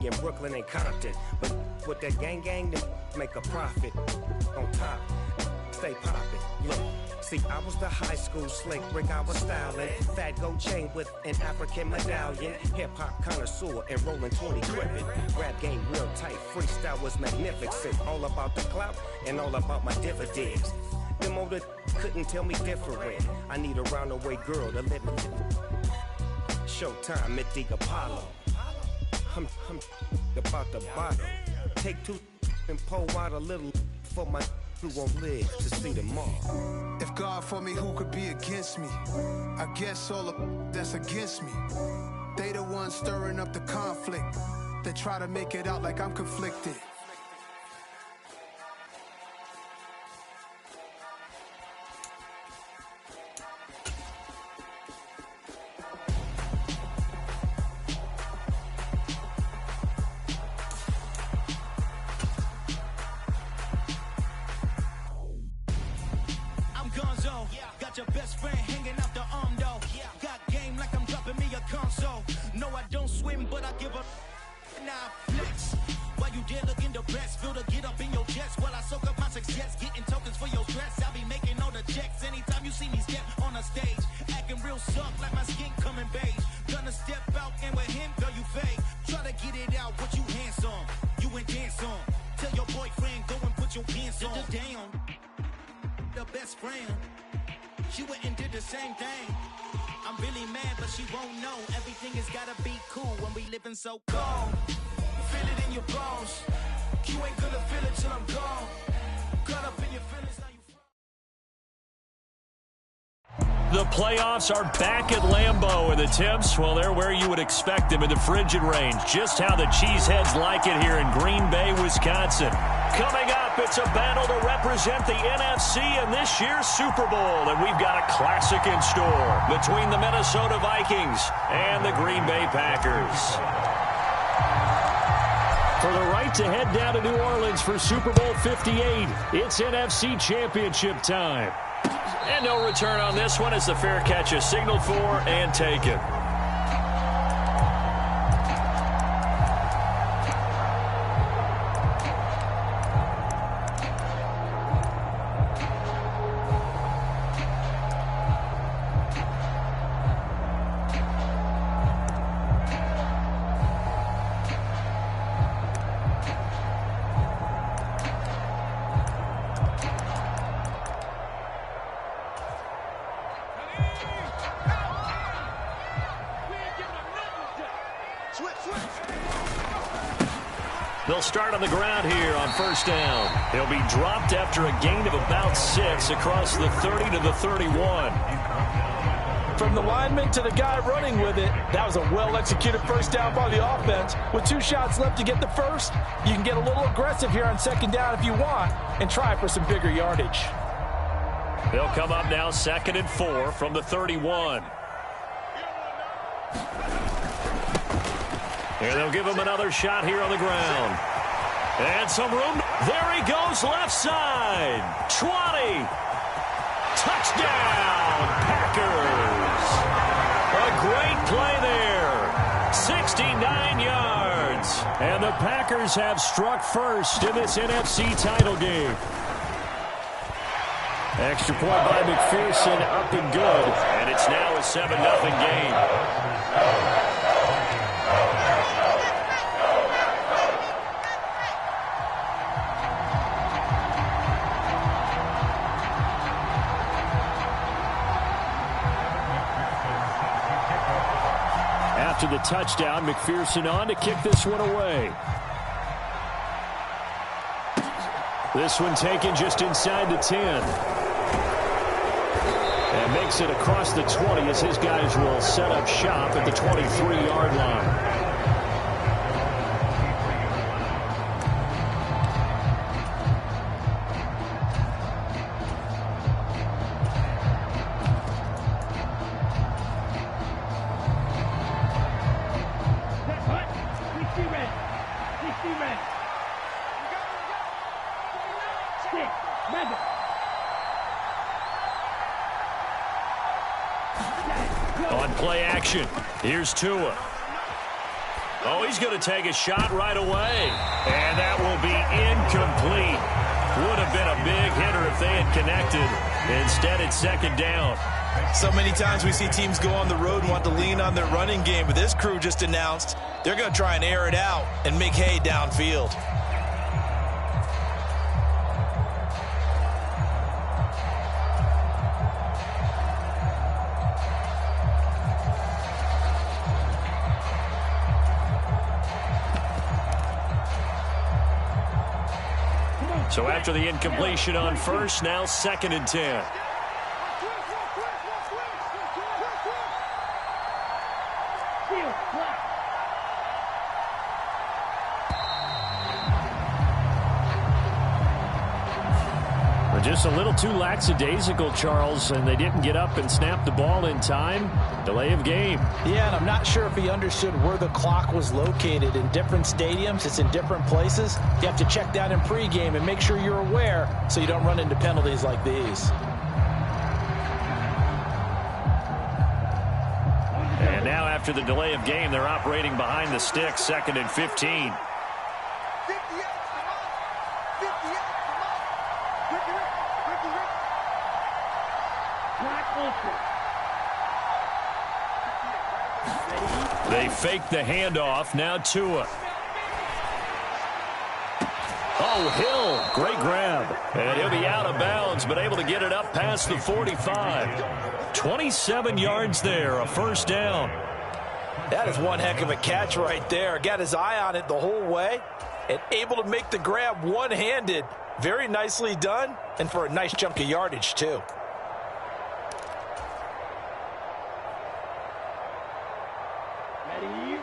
in Brooklyn and Compton. But with that gang, they make a profit. On top, stay poppin'. Look, see, I was the high school slick Rick, I was styling. Fat gold chain with an African medallion. Hip-hop connoisseur and rolling 20 gripping. Rap game real tight, freestyle was magnificent. All about the clout and all about my dividends. Them older couldn't tell me different. I need a roundaway girl to live it. Showtime at the Apollo. I'm about the bottom. Take two and pour out a little for my who won't live to see tomorrow. If God for me, who could be against me? I guess all of that's against me. They the ones stirring up the conflict. They try to make it out like I'm conflicted. Got your best friend hanging out the arm though. Got game like I'm dropping me a console. No, I don't swim, but I give a now flex. While you there looking depressed, feel to get up in your chest. While I soak up my success, getting tokens for your stress. I'll be making all the checks anytime you see me step on a stage. Acting real suck like my skin coming beige. Gonna step out and with him, girl, you fake. Try to get it out, what you handsome. You and dance on. Tell your boyfriend, go and put your pants on. Down. The best friend. She went and did the same thing. I'm really mad, but she won't know. Everything has gotta be cool when we living so cold. Feel it in your bones. You ain't gonna feel it till I'm gone. Caught up in your feelings, now you. The playoffs are back at Lambeau, and the temps, well, they're where you would expect them in the frigid range. Just how the Cheeseheads like it here in Green Bay, Wisconsin. Coming up, it's a battle to represent the NFC in this year's Super Bowl, and we've got a classic in store between the Minnesota Vikings and the Green Bay Packers. For the right to head down to New Orleans for Super Bowl 58, it's NFC Championship time. And no return on this one as the fair catch is signaled for and taken. They'll start on the ground here on first down. He'll be dropped after a gain of about 6 across the 30 to the 31. From the lineman to the guy running with it, that was a well-executed first down by the offense. With 2 shots left to get the first, you can get a little aggressive here on second down if you want and try for some bigger yardage. They'll come up now 2nd and 4 from the 31. And they'll give him another shot here on the ground. And some room. There he goes, left side. 20. Touchdown, Packers. A great play there. 69 yards. And the Packers have struck first in this NFC title game. Extra point by McPherson, up and good. And it's now a 7-0 game. After the touchdown, McPherson on to kick this one away. This one taken just inside the 10. And makes it across the 20 as his guys will set up shop at the 23-yard line. On play action, here's Tua. Oh, he's going to take a shot right away. And that will be incomplete. Would have been a big hitter if they had connected. Instead, it's second down. So many times we see teams go on the road and want to lean on their running game, but this crew just announced they're going to try and air it out and make hay downfield. So after the incompletion on first, now 2nd and 10. Just a little too lackadaisical, Charles, and they didn't get up and snap the ball in time. Delay of game. Yeah, and I'm not sure if he understood where the clock was located. In different stadiums, it's in different places. You have to check that in pregame and make sure you're aware so you don't run into penalties like these. And now after the delay of game, they're operating behind the sticks, 2nd and 15. They fake the handoff. Now Tua. Oh, Hill. Great grab. And he'll be out of bounds, but able to get it up past the 45. 27 yards there, a first down. That is one heck of a catch right there. Got his eye on it the whole way and able to make the grab one-handed. Very nicely done, and for a nice chunk of yardage, too.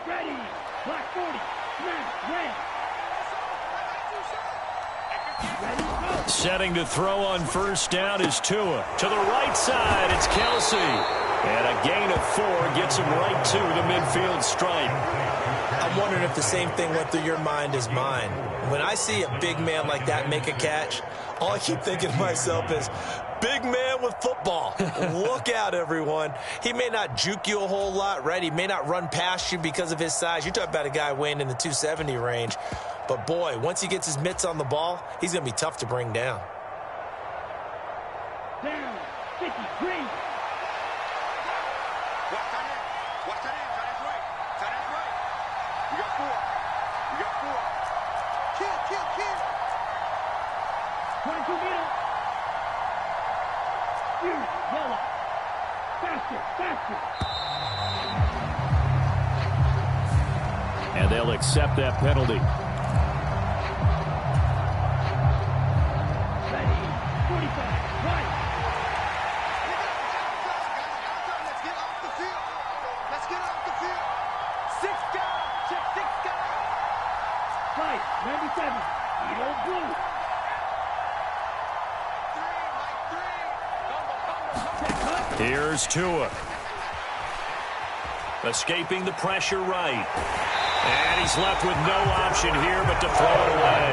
Ready. Black 40. Snap. Red. Setting to throw on first down is Tua. To the right side, it's Kelsey. And a gain of 4 gets him right to the midfield stripe. I'm wondering if the same thing went through your mind as mine. When I see a big man like that make a catch, all I keep thinking to myself is, big man with football. Look out, everyone. He may not juke you a whole lot, right? He may not run past you because of his size. You're talking about a guy weighing in the 270 range. But, boy, once he gets his mitts on the ball, he's going to be tough to bring down. Down. 50. Green. Watch that in. Tight end's right. Tight end's right. You got 4. Kill. 22 meters. Yellow. Faster. And they'll accept that penalty. Ready. 45. Right. Let's get off the field. 6 guys. Check 6 guys. Right. 97. Eagle blue. 3. Here's Tua. Escaping the pressure right. And he's left with no option here but to throw it away.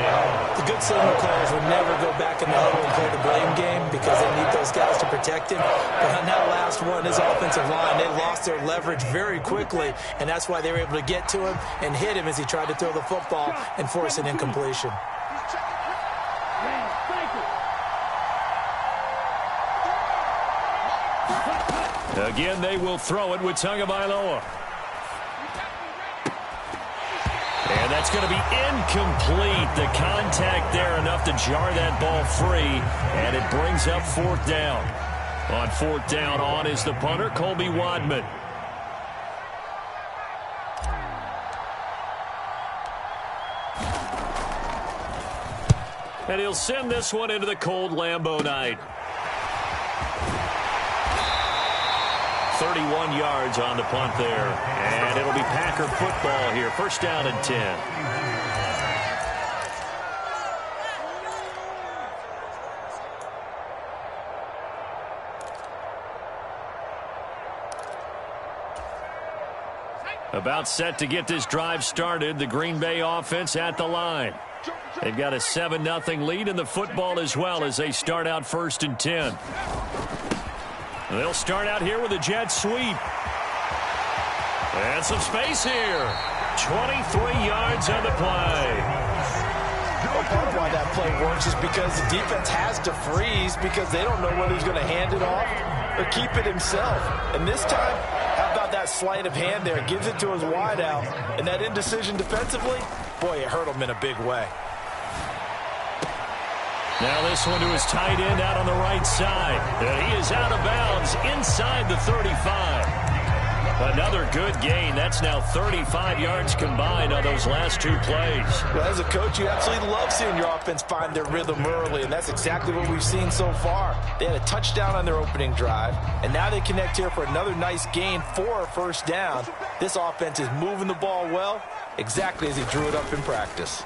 The good signal calls will never go back in the huddle and play the blame game because they need those guys to protect him. But on that last one, his offensive line, they lost their leverage very quickly, and that's why they were able to get to him and hit him as he tried to throw the football and force an incompletion. Again, they will throw it with Tagovailoa. And that's going to be incomplete. The contact there enough to jar that ball free, and it brings up 4th down. On 4th down, on is the punter, Colby Wadman. And he'll send this one into the cold Lambeau night. 31 yards on the punt there. And it'll be Packer football here. First down and 10. About set to get this drive started. The Green Bay offense at the line. They've got a 7-0 lead in the football as well as they start out 1st and 10. They'll start out here with a jet sweep. And some space here. 23 yards on the play. Well, part of why that play works is because the defense has to freeze because they don't know whether he's going to hand it off or keep it himself. And this time, how about that sleight of hand there? Gives it to his wideout. And that indecision defensively, boy, it hurt him in a big way. Now this one to his tight end out on the right side. And he is out of bounds inside the 35. Another good gain. That's now 35 yards combined on those last two plays. Well, as a coach, you absolutely love seeing your offense find their rhythm early, and that's exactly what we've seen so far. They had a touchdown on their opening drive, and now they connect here for another nice gain for a first down. This offense is moving the ball well, exactly as he drew it up in practice.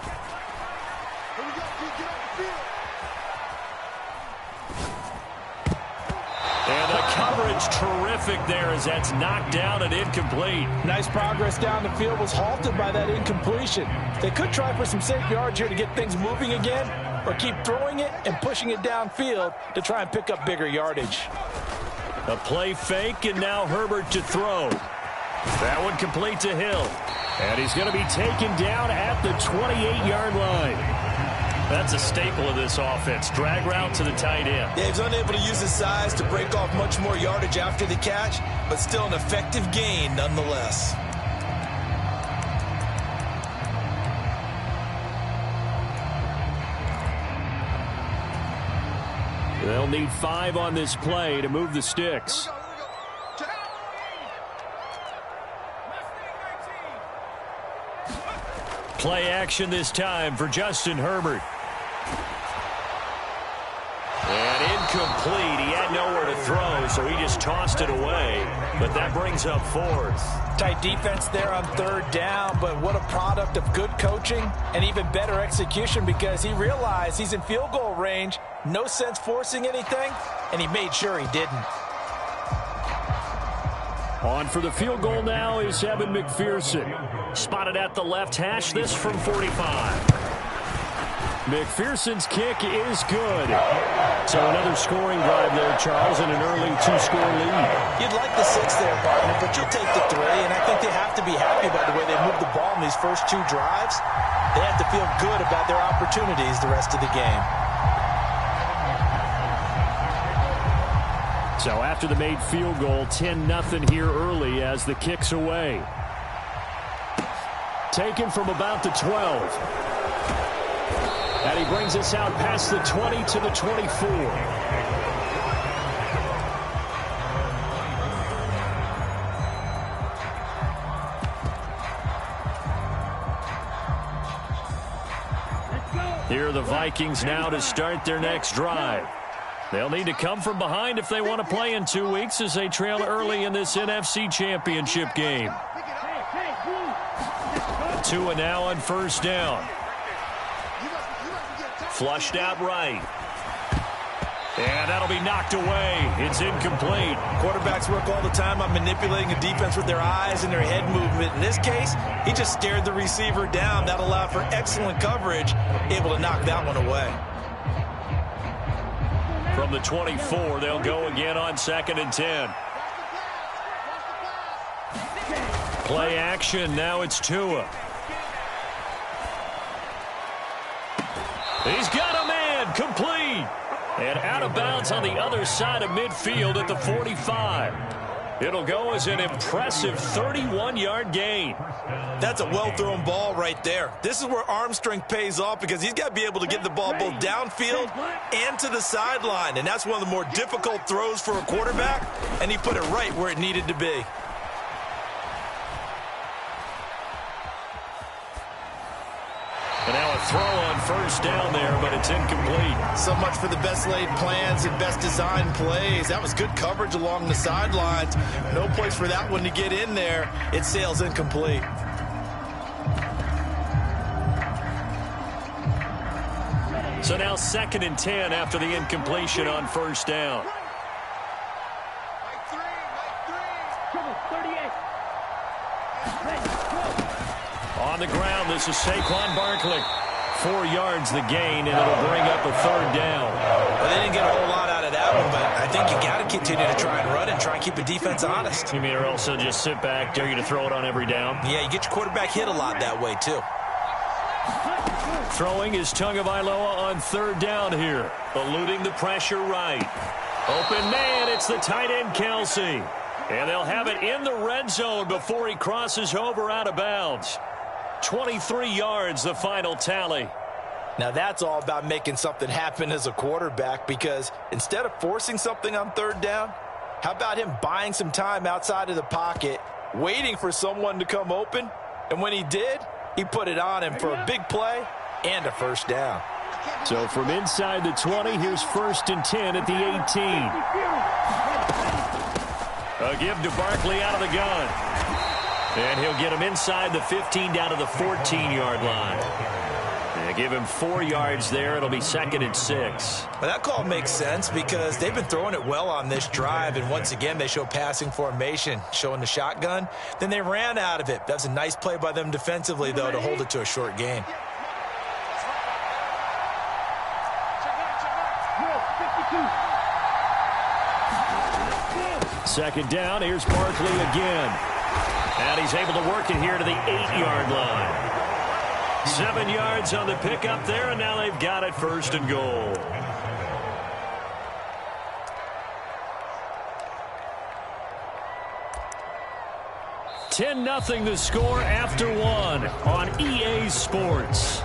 And the coverage terrific there as that's knocked down and incomplete. Nice progress down the field was halted by that incompletion. They could try for some safe yards here to get things moving again, or keep throwing it and pushing it downfield to try and pick up bigger yardage. A play fake, and now Herbert to throw. That one complete to Hill. And he's going to be taken down at the 28-yard line. That's a staple of this offense. Drag route to the tight end. Yeah, he's unable to use his size to break off much more yardage after the catch, but still an effective gain nonetheless. They'll need 5 on this play to move the sticks. Play action this time for Justin Herbert. And incomplete. He had nowhere to throw, so he just tossed it away. But that brings up 4th. Tight defense there on 3rd down, but what a product of good coaching and even better execution, because he realized he's in field goal range. No sense forcing anything, and he made sure he didn't. On for the field goal now is Evan McPherson. Spotted at the left hash, this from 45. McPherson's kick is good. So another scoring drive there, Charles, and an early 2-score lead. You'd like the 6 there, partner, but you'll take the 3, and I think they have to be happy about the way they moved the ball in these first 2 drives. They have to feel good about their opportunities the rest of the game. So after the made field goal, 10-0 here early as the kick's away. Taken from about the 12. And he brings us out past the 20 to the 24. Here are the Vikings now to start their next drive. They'll need to come from behind if they want to play in 2 weeks as they trail early in this NFC Championship game. Tua now on 1st down. Flushed out right. And that'll be knocked away. It's incomplete. Quarterbacks work all the time on manipulating a defense with their eyes and their head movement. In this case, he just stared the receiver down. That allowed for excellent coverage, able to knock that one away. From the 24, they'll go again on 2nd and 10. Play action. Now it's Tua. He's got a man. Complete. And out of bounds on the other side of midfield at the 45. It'll go as an impressive 31-yard gain. That's a well-thrown ball right there. This is where arm strength pays off, because he's got to be able to get the ball both downfield and to the sideline. And that's one of the more difficult throws for a quarterback, and he put it right where it needed to be. And now a throw on 1st down there, but it's incomplete. So much for the best laid plans and best designed plays. That was good coverage along the sidelines. No place for that one to get in there. It sails incomplete. So now 2nd and 10 after the incompletion on 1st down. On the ground, this is Saquon Barkley. 4 yards the gain, and it'll bring up a 3rd down. Well, they didn't get a whole lot out of that one, but I think you got to continue to try and run and try and keep the defense honest. You mean or also just sit back, dare you to throw it on every down? Yeah, you get your quarterback hit a lot that way, too. Throwing is Tagovailoa on 3rd down here. Eluding the pressure right. Open man, it's the tight end Kelsey. And they'll have it in the red zone before he crosses over out of bounds. 23 yards, the final tally. Now that's all about making something happen as a quarterback, because instead of forcing something on 3rd down, how about him buying some time outside of the pocket, waiting for someone to come open, and when he did, he put it on him for a big play and a 1st down. So from inside the 20, here's 1st and 10 at the 18. A give to Barkley out of the gun. And he'll get him inside the 15 down to the 14-yard line. They give him 4 yards there. It'll be 2nd and 6. Well, that call makes sense because they've been throwing it well on this drive, and once again they show passing formation, showing the shotgun. Then they ran out of it. That's a nice play by them defensively, though, to hold it to a short gain. Second down, here's Barkley again. And he's able to work it here to the 8-yard line. 7 yards on the pickup there, and now they've got it 1st and goal. $10-0 the score after 1 on EA Sports.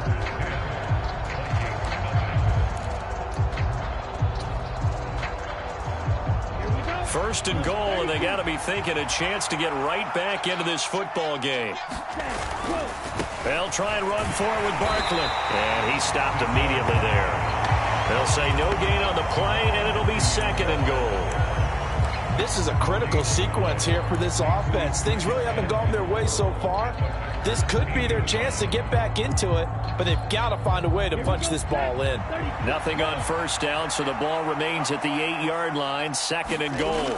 First and goal, and they got to be thinking a chance to get right back into this football game. They'll try and run forward with Barkley. And he stopped immediately there. They'll say no gain on the play, and it'll be 2nd and goal. This is a critical sequence here for this offense. Things really haven't gone their way so far. This could be their chance to get back into it, but they've got to find a way to punch this ball in. Nothing on 1st down, so the ball remains at the 8-yard line, 2nd and goal.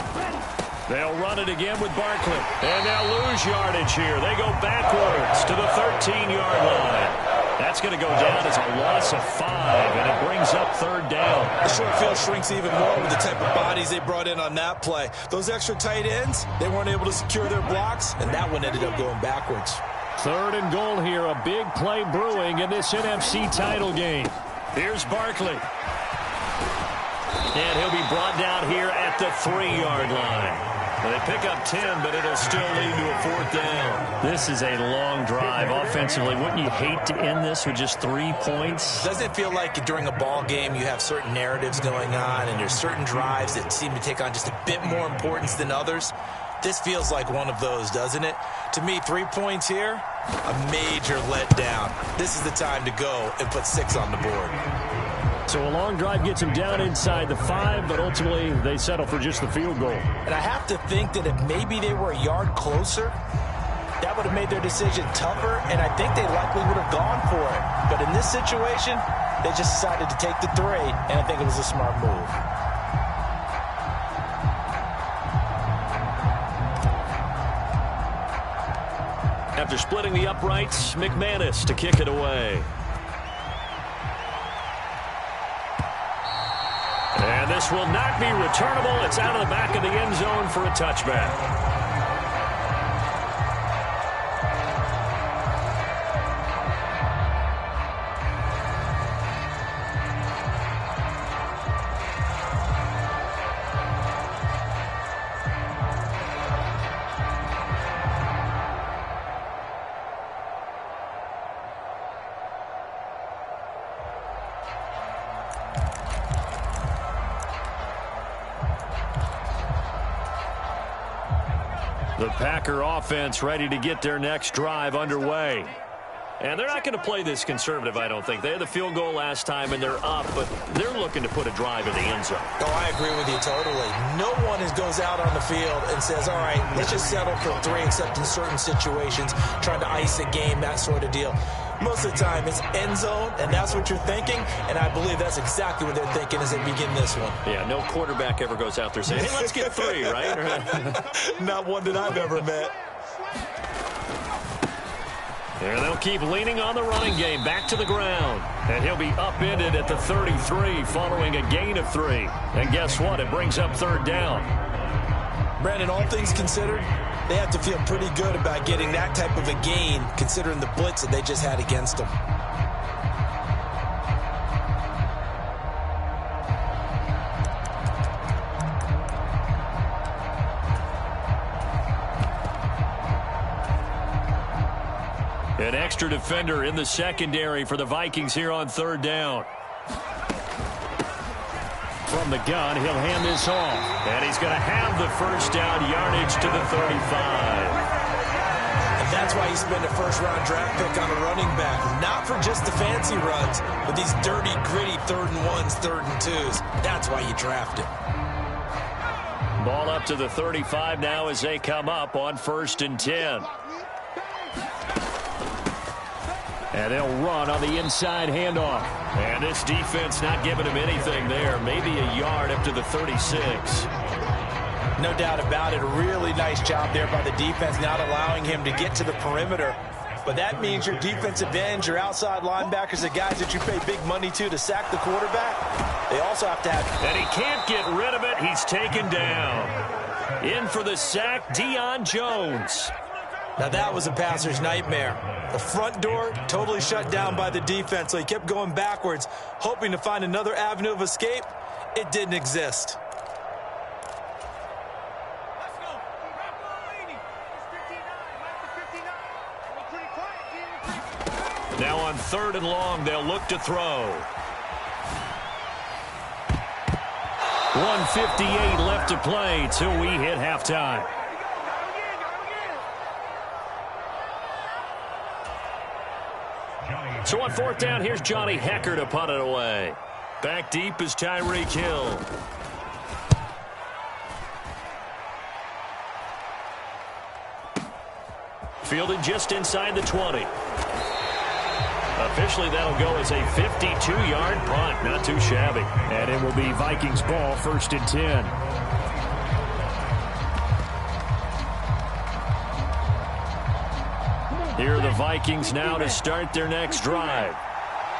They'll run it again with Barkley, and they'll lose yardage here. They go backwards to the 13-yard line. That's going to go down as a loss of 5, and it brings up 3rd down. The short field shrinks even more with the type of bodies they brought in on that play. Those extra tight ends, they weren't able to secure their blocks, and that one ended up going backwards. 3rd and goal here, a big play brewing in this NFC title game. Here's Barkley. And he'll be brought down here at the 3-yard line. They pick up 10, but it'll still lead to a 4th down. This is a long drive offensively. Wouldn't you hate to end this with just 3 points? Doesn't it feel like during a ball game you have certain narratives going on and there's certain drives that seem to take on just a bit more importance than others? This feels like one of those, doesn't it? To me, 3 points here, a major letdown. This is the time to go and put 6 on the board. So a long drive gets them down inside the 5, but ultimately they settle for just the field goal. And I have to think that if maybe they were a yard closer, that would have made their decision tougher, and I think they likely would have gone for it. But in this situation, they just decided to take the 3, and I think it was a smart move. After splitting the uprights, McManus to kick it away. And this will not be returnable. It's out of the back of the end zone for a touchback. The Packer offense ready to get their next drive underway. And they're not going to play this conservative, I don't think. They had the field goal last time, and they're up, but they're looking to put a drive in the end zone. Oh, I agree with you totally. No one goes out on the field and says, all right, let's just settle for 3, except in certain situations, trying to ice a game, that sort of deal. Most of the time, it's end zone, and that's what you're thinking, and I believe that's exactly what they're thinking as they begin this one. Yeah, no quarterback ever goes out there saying, hey, let's get 3, right? Not one that I've ever met. And they'll keep leaning on the running game back to the ground. And he'll be upended at the 33 following a gain of 3. And guess what? It brings up 3rd down. Brandon, all things considered, they have to feel pretty good about getting that type of a gain considering the blitz that they just had against them. An extra defender in the secondary for the Vikings here on 3rd down. From the gun, he'll hand this off. And he's going to have the 1st down yardage to the 35. And that's why you spend a first-round draft pick on a running back. Not for just the fancy runs, but these dirty, gritty 3rd and 1s, 3rd and 2s. That's why you draft him. Ball up to the 35 now as they come up on 1st and 10. And they'll run on the inside handoff. And this defense not giving him anything there. Maybe a yard up to the 36. No doubt about it. A really nice job there by the defense, not allowing him to get to the perimeter. But that means your defensive ends, your outside linebackers, the guys that you pay big money to sack the quarterback, they also have to have... And he can't get rid of it. He's taken down. In for the sack, Deion Jones. Now that was a passer's nightmare. The front door totally shut down by the defense, so he kept going backwards, hoping to find another avenue of escape. It didn't exist. Let's go. Now on 3rd and long, they'll look to throw. 1:58 left to play till we hit halftime. So on 4th down, here's Johnny Hecker to punt it away. Back deep is Tyreek Hill. Fielded just inside the 20. Officially, that'll go as a 52-yard punt. Not too shabby. And it will be Vikings ball, 1st and 10. Here are the Vikings now to start their next drive.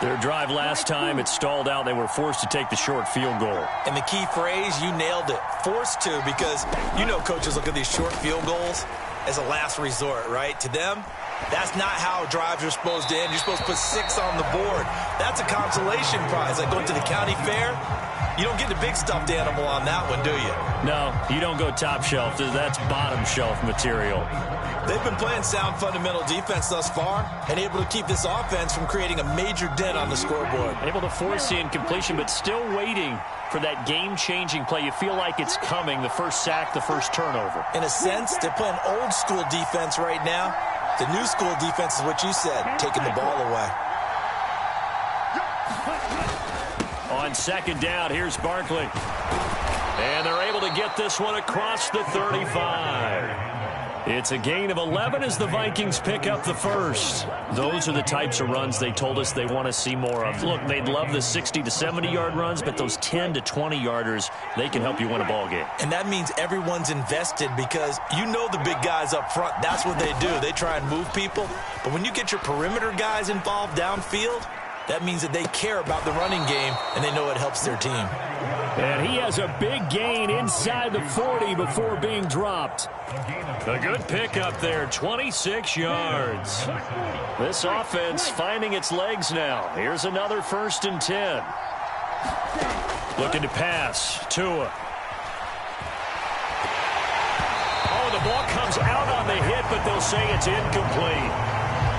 Their drive last time, it stalled out. They were forced to take the short field goal. And the key phrase, you nailed it. Forced to, because you know coaches look at these short field goals as a last resort, right? To them, that's not how drives are supposed to end. You're supposed to put 6 on the board. That's a consolation prize, like going to the county fair. You don't get the big stuffed animal on that one, do you? No, you don't go top shelf. That's bottom shelf material. They've been playing sound fundamental defense thus far and able to keep this offense from creating a major dent on the scoreboard. Able to force the incompletion, but still waiting for that game-changing play. You feel like it's coming, the first sack, the first turnover. In a sense, they're playing old-school defense right now. The new school defense is what you said, taking the ball away. On 2nd down, here's Barkley. And they're able to get this one across the 35. It's a gain of 11 as the Vikings pick up the 1st. Those are the types of runs they told us they want to see more of. Look, they'd love the 60 to 70-yard runs, but those 10 to 20-yarders, they can help you win a ball game. And that means everyone's invested because you know the big guys up front. That's what they do. They try and move people. But when you get your perimeter guys involved downfield, that means that they care about the running game, and they know it helps their team. And he has a big gain inside the 40 before being dropped. A good pickup there, 26 yards. This offense finding its legs now. Here's another 1st and 10. Looking to pass. Tua. Oh, the ball comes out on the hit, but they'll say it's incomplete.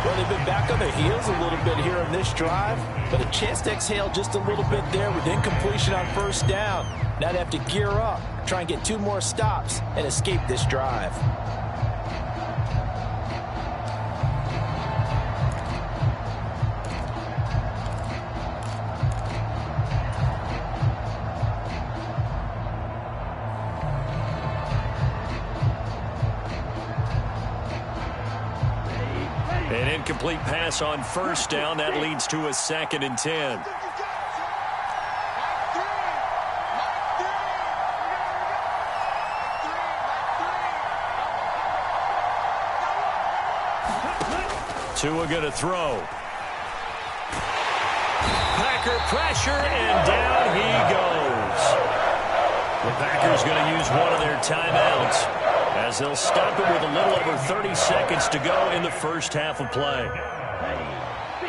Well, they've been back on their heels a little bit here in this drive, but a chance to exhale just a little bit there with incompletion on 1st down. Now they have to gear up, try and get 2 more stops, and escape this drive. An incomplete pass on 1st down. That leads to a 2nd and 10. Tua going to throw. Packer pressure, and down he goes. The Packers going to use one of their timeouts as they'll stop it with a little over 30 seconds to go in the first half of play.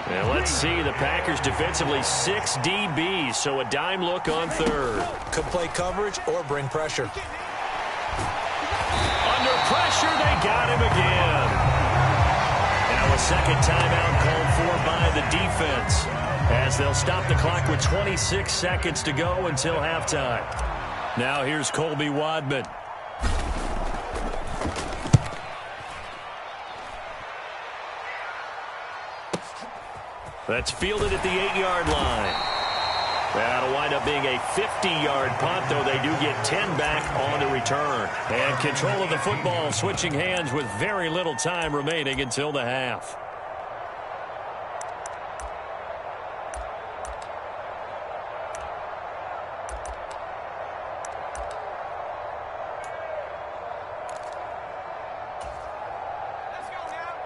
And let's see, the Packers defensively 6 DBs, so a dime look on third. Could play coverage or bring pressure. Under pressure, they got him again. Now a second timeout called for by the defense as they'll stop the clock with 26 seconds to go until halftime. Now here's Colby Wadman. That's fielded at the 8-yard line. That'll wind up being a 50-yard punt, though they do get 10 back on the return. And control of the football switching hands with very little time remaining until the half.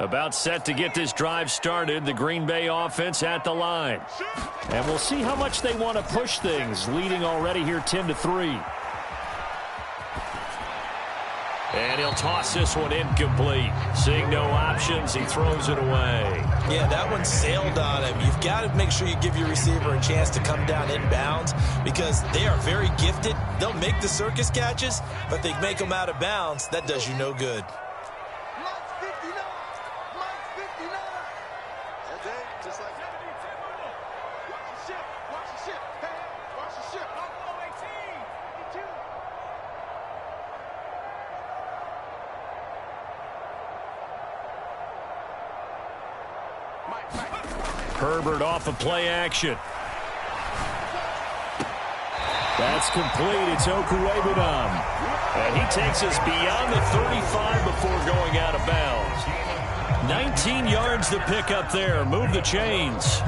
About set to get this drive started, the Green Bay offense at the line. And we'll see how much they want to push things, leading already here 10-3. And he'll toss this one incomplete. Seeing no options, he throws it away. Yeah, that one sailed on him. You've got to make sure you give your receiver a chance to come down inbounds because they are very gifted. They'll make the circus catches, but if they make them out of bounds, that does you no good. Herbert off of play action. That's complete. It's Okuwebunam. And he takes us beyond the 35 before going out of bounds. 19 yards to pick up there. Move the chains.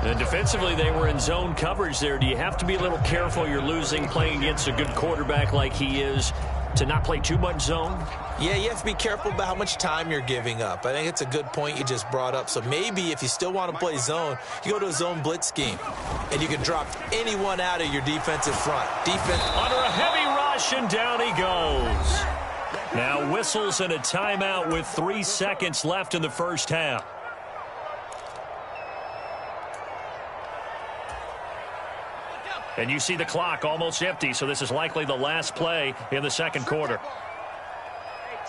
And defensively, they were in zone coverage there. Do you have to be a little careful? You're losing playing against a good quarterback like he is to not play too much zone? Yeah, you have to be careful about how much time you're giving up. I think it's a good point you just brought up. So maybe if you still want to play zone, you go to a zone blitz scheme, and you can drop anyone out of your defensive front. Defense under a heavy rush, and down he goes. Now whistles and a timeout with 3 seconds left in the first half. And you see the clock almost empty, so this is likely the last play in the second quarter.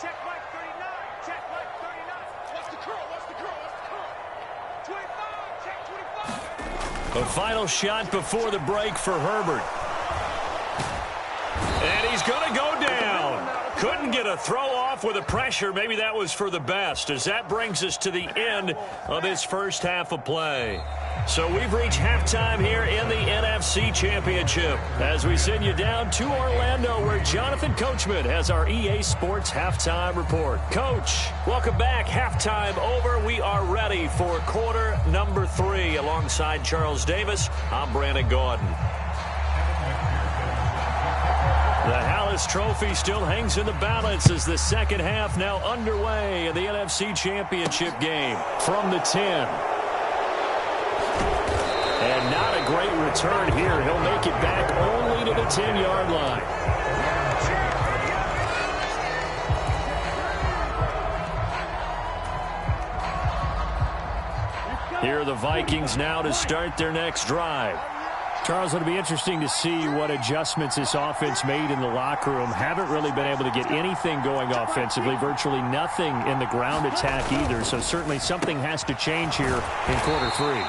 Check Mike 39. Check Mike 39. What's the curl? What's the curl? What's the curl? 25. Check 25. The final shot before the break for Herbert. And he's going to go down. Couldn't get a throw off with a pressure. Maybe that was for the best, as that brings us to the end of this first half of play. So we've reached halftime here in the NFC Championship as we send you down to Orlando, where Jonathan Coachman has our EA Sports Halftime Report. Coach, welcome back. Halftime over. We are ready for quarter number 3. Alongside Charles Davis, I'm Brandon Gaudin. The Hallis Trophy still hangs in the balance as the second half now underway in the NFC Championship game from the 10. And not a great return here. He'll make it back only to the 10-yard line. Here are the Vikings now to start their next drive. Charles, it'll be interesting to see what adjustments this offense made in the locker room. Haven't really been able to get anything going offensively, virtually nothing in the ground attack either. So certainly something has to change here in quarter 3.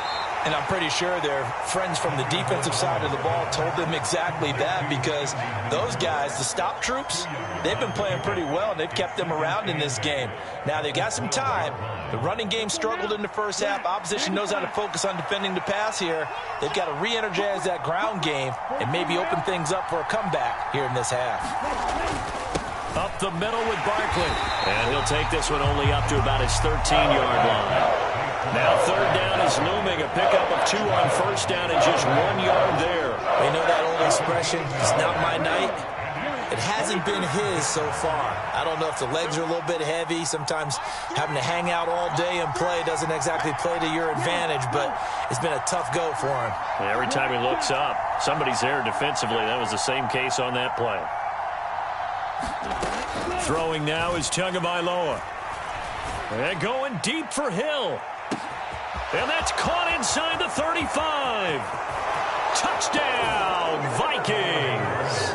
And I'm pretty sure their friends from the defensive side of the ball told them exactly that, because those guys, the stop troops, they've been playing pretty well, and they've kept them around in this game. Now, they've got some time. The running game struggled in the first half. Opposition knows how to focus on defending the pass here. They've got to re-energize that ground game and maybe open things up for a comeback here in this half. Up the middle with Barkley. And he'll take this one only up to about his 13-yard line. Now third down is looming. A pickup of 2 on first down and just 1 yard there. We know that old expression, it's not my night. It hasn't been his so far. I don't know if the legs are a little bit heavy. Sometimes having to hang out all day and play doesn't exactly play to your advantage, but it's been a tough go for him. Every time he looks up, somebody's there defensively. That was the same case on that play. Throwing now is Tagovailoa. And going deep for Hill. And that's caught inside the 35. Touchdown, Vikings.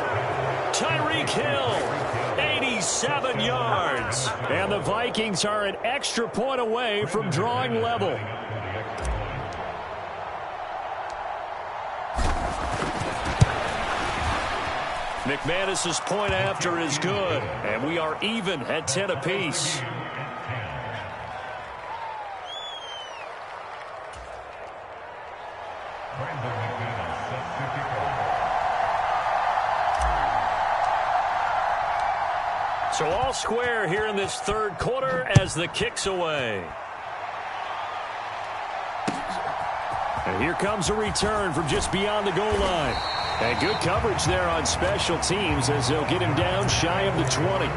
Tyreek Hill, 87 yards. And the Vikings are an extra point away from drawing level. McManus's point after is good, and we are even at 10 apiece. So all square here in this third quarter as the kick's away. And here comes a return from just beyond the goal line. And good coverage there on special teams as they'll get him down shy of the 20.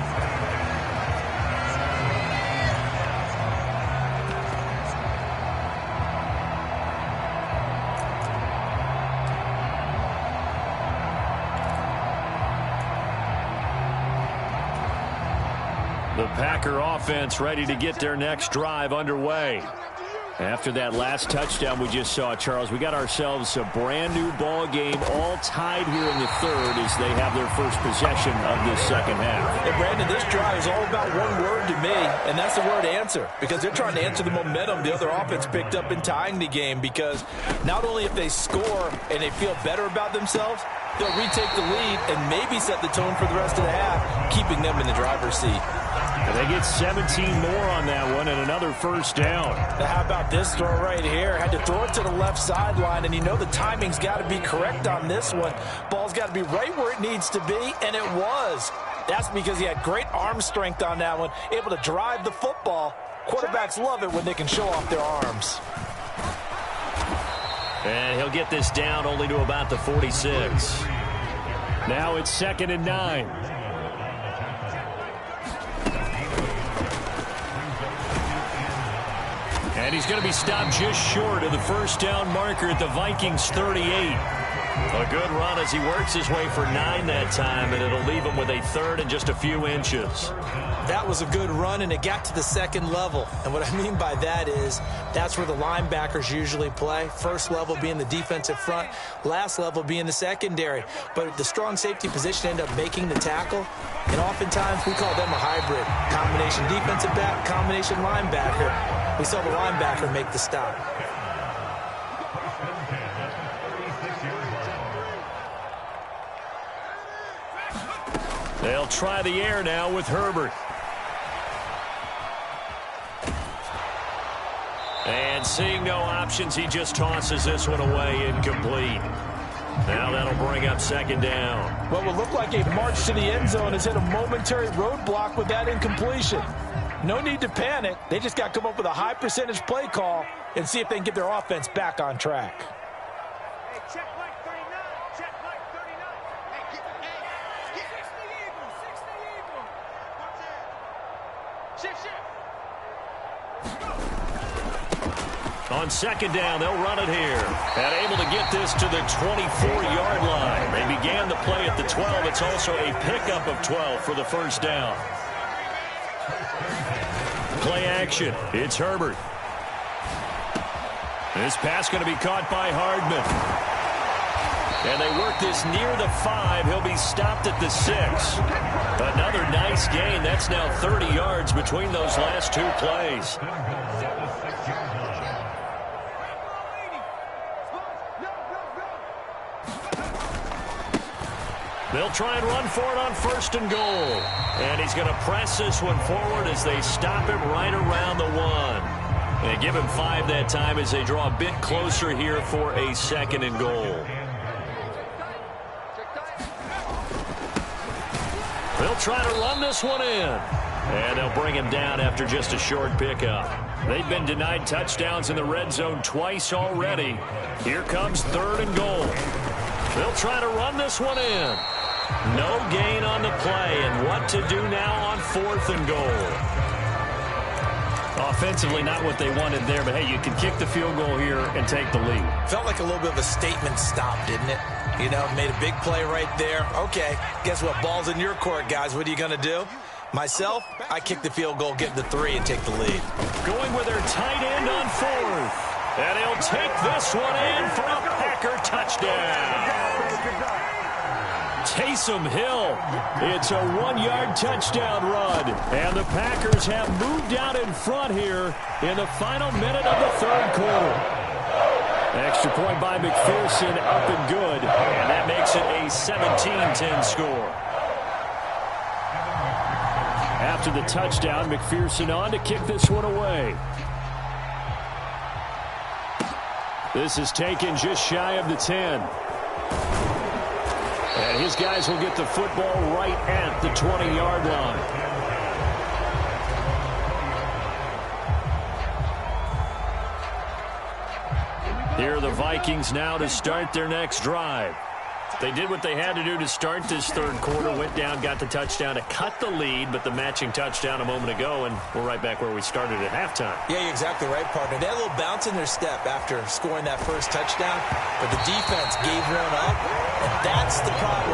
The Packer offense ready to get their next drive underway. After that last touchdown we just saw, Charles, we got ourselves a brand new ball game, all tied here in the third as they have their first possession of this second half. And Brandon, this drive is all about one word to me, and that's the word answer, because they're trying to answer the momentum the other offense picked up in tying the game, because not only if they score and they feel better about themselves, they'll retake the lead and maybe set the tone for the rest of the half, keeping them in the driver's seat. And they get 17 more on that one and another first down. Now how about this throw right here? Had to throw it to the left sideline, and you know the timing's got to be correct on this one. Ball's got to be right where it needs to be, and it was. That's because he had great arm strength on that one, able to drive the football. Quarterbacks love it when they can show off their arms. And he'll get this down only to about the 46. Now it's 2nd and 9. And he's going to be stopped just short of the first down marker at the Vikings 38. A good run as he works his way for 9 that time, and it'll leave him with a third and just a few inches. That was a good run, and it got to the second level. And what I mean by that is that's where the linebackers usually play. First level being the defensive front, last level being the secondary. But the strong safety position ended up making the tackle, and oftentimes we call them a hybrid. Combination defensive back, combination linebacker. We saw the linebacker make the stop. They'll try the air now with Herbert. And seeing no options, he just tosses this one away incomplete. Now that'll bring up 2nd down. What will look like a march to the end zone has hit a momentary roadblock with that incompletion. No need to panic. They just got to come up with a high percentage play call and see if they can get their offense back on track. Hey, check like 39. Check like 39. Hey, get 60 Eagles. 60 Eagles. What's it? Shift, shift. On 2nd down, they'll run it here. And able to get this to the 24-yard line. They began the play at the 12. It's also a pickup of 12 for the first down. Play action. It's Herbert. This pass going to be caught by Hardman. And they work this near the 5. He'll be stopped at the 6. Another nice gain. That's now 30 yards between those last 2 plays. They'll try and run for it on 1st and goal. And he's going to press this one forward as they stop him right around the 1. And give him 5 that time as they draw a bit closer here for a 2nd and goal. They'll try to run this one in. And they'll bring him down after just a short pickup. They've been denied touchdowns in the red zone twice already. Here comes 3rd and goal. They'll try to run this one in. No gain on the play, and what to do now on 4th and goal. Offensively, not what they wanted there, but hey, you can kick the field goal here and take the lead. Felt like a little bit of a statement stop, didn't it? You know, made a big play right there. Okay, guess what? Ball's in your court, guys. What are you going to do? Myself, I kick the field goal, get the 3, and take the lead. Going with their tight end on 4th. And he'll take this one in for a Packer touchdown. Taysom Hill. It's a 1-yard touchdown run. And the Packers have moved out in front here in the final minute of the 3rd quarter. Extra point by McPherson, up and good. And that makes it a 17-10 score. After the touchdown, McPherson on to kick this one away. This is taken just shy of the 10. And his guys will get the football right at the 20-yard line. Here are the Vikings now to start their next drive. They did what they had to do to start this 3rd quarter, went down, got the touchdown to cut the lead, but the matching touchdown a moment ago, and we're right back where we started at halftime. Yeah, you're exactly right, partner. They had a little bounce in their step after scoring that first touchdown, but the defense gave one up, and that's the problem